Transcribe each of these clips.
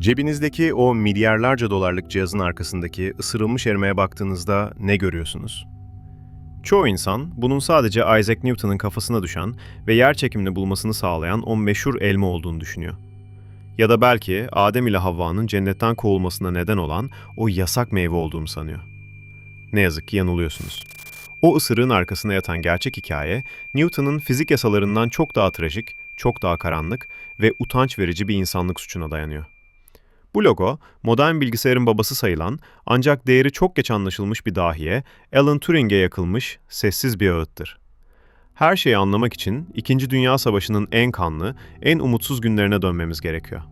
Cebinizdeki o milyarlarca dolarlık cihazın arkasındaki ısırılmış elmaya baktığınızda ne görüyorsunuz? Çoğu insan bunun sadece Isaac Newton'un kafasına düşen ve yerçekimini bulmasını sağlayan o meşhur elma olduğunu düşünüyor. Ya da belki Adem ile Havva'nın cennetten kovulmasına neden olan o yasak meyve olduğunu sanıyor. Ne yazık ki yanılıyorsunuz. O ısırığın arkasında yatan gerçek hikaye, Newton'un fizik yasalarından çok daha trajik, çok daha karanlık ve utanç verici bir insanlık suçuna dayanıyor. Bu logo, modern bilgisayarın babası sayılan ancak değeri çok geç anlaşılmış bir dahiye, Alan Turing'e yakılmış sessiz bir ağıttır. Her şeyi anlamak için İkinci Dünya Savaşı'nın en kanlı, en umutsuz günlerine dönmemiz gerekiyor.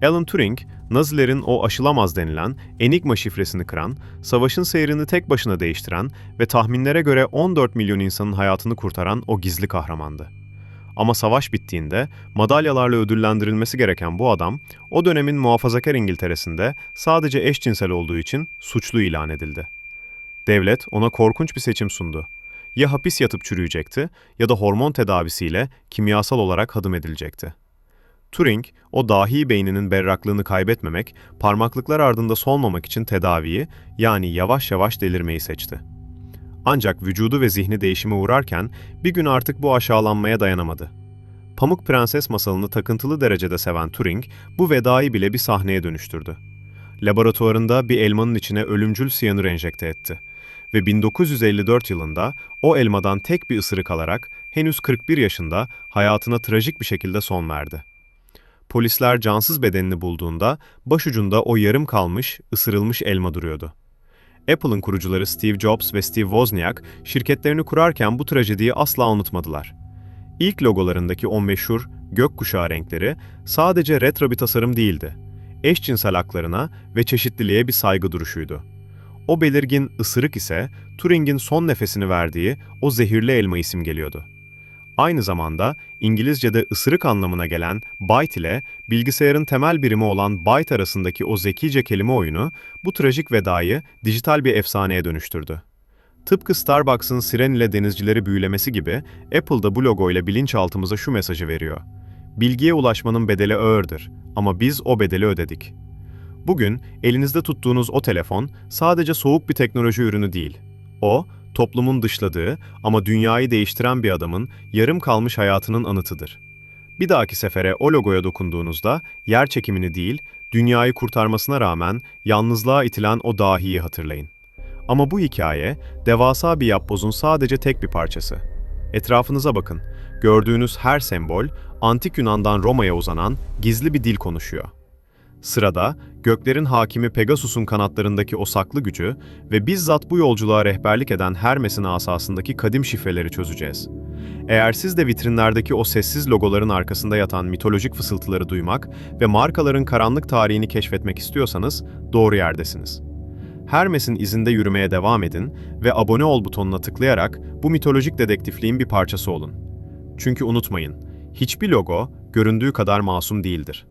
Alan Turing, Nazilerin o aşılamaz denilen Enigma şifresini kıran, savaşın seyrini tek başına değiştiren ve tahminlere göre 14 milyon insanın hayatını kurtaran o gizli kahramandı. Ama savaş bittiğinde madalyalarla ödüllendirilmesi gereken bu adam, o dönemin muhafazakar İngiltere'sinde sadece eşcinsel olduğu için suçlu ilan edildi. Devlet ona korkunç bir seçim sundu. Ya hapis yatıp çürüyecekti ya da hormon tedavisiyle kimyasal olarak hadım edilecekti. Turing, o dahi beyninin berraklığını kaybetmemek, parmaklıklar ardında solmamak için tedaviyi, yani yavaş yavaş delirmeyi seçti. Ancak vücudu ve zihni değişime uğrarken bir gün artık bu aşağılanmaya dayanamadı. Pamuk Prenses masalını takıntılı derecede seven Turing, bu vedayı bile bir sahneye dönüştürdü. Laboratuvarında bir elmanın içine ölümcül siyanür enjekte etti. Ve 1954 yılında o elmadan tek bir ısırık alarak henüz 41 yaşında hayatına trajik bir şekilde son verdi. Polisler cansız bedenini bulduğunda başucunda o yarım kalmış, ısırılmış elma duruyordu. Apple'ın kurucuları Steve Jobs ve Steve Wozniak şirketlerini kurarken bu trajediyi asla unutmadılar. İlk logolarındaki o meşhur gökkuşağı renkleri sadece retro bir tasarım değildi. Eşcinsel haklarına ve çeşitliliğe bir saygı duruşuydu. O belirgin ısırık ise Turing'in son nefesini verdiği o zehirli elma simgeliyordu. Aynı zamanda İngilizce'de ısırık anlamına gelen byte ile bilgisayarın temel birimi olan byte arasındaki o zekice kelime oyunu bu trajik vedayı dijital bir efsaneye dönüştürdü. Tıpkı Starbucks'ın siren ile denizcileri büyülemesi gibi Apple da bu logoyla bilinçaltımıza şu mesajı veriyor. Bilgiye ulaşmanın bedeli ağırdır ama biz o bedeli ödedik. Bugün elinizde tuttuğunuz o telefon sadece soğuk bir teknoloji ürünü değil. O, toplumun dışladığı ama dünyayı değiştiren bir adamın yarım kalmış hayatının anıtıdır. Bir dahaki sefere o logoya dokunduğunuzda yer çekimini değil, dünyayı kurtarmasına rağmen yalnızlığa itilen o dahiyi hatırlayın. Ama bu hikaye, devasa bir yapbozun sadece tek bir parçası. Etrafınıza bakın, gördüğünüz her sembol, Antik Yunan'dan Roma'ya uzanan gizli bir dil konuşuyor. Sırada, göklerin hakimi Pegasus'un kanatlarındaki o saklı gücü ve bizzat bu yolculuğa rehberlik eden Hermes'in asasındaki kadim şifreleri çözeceğiz. Eğer siz de vitrinlerdeki o sessiz logoların arkasında yatan mitolojik fısıltıları duymak ve markaların karanlık tarihini keşfetmek istiyorsanız doğru yerdesiniz. Hermes'in izinde yürümeye devam edin ve abone ol butonuna tıklayarak bu mitolojik dedektifliğin bir parçası olun. Çünkü unutmayın, hiçbir logo göründüğü kadar masum değildir.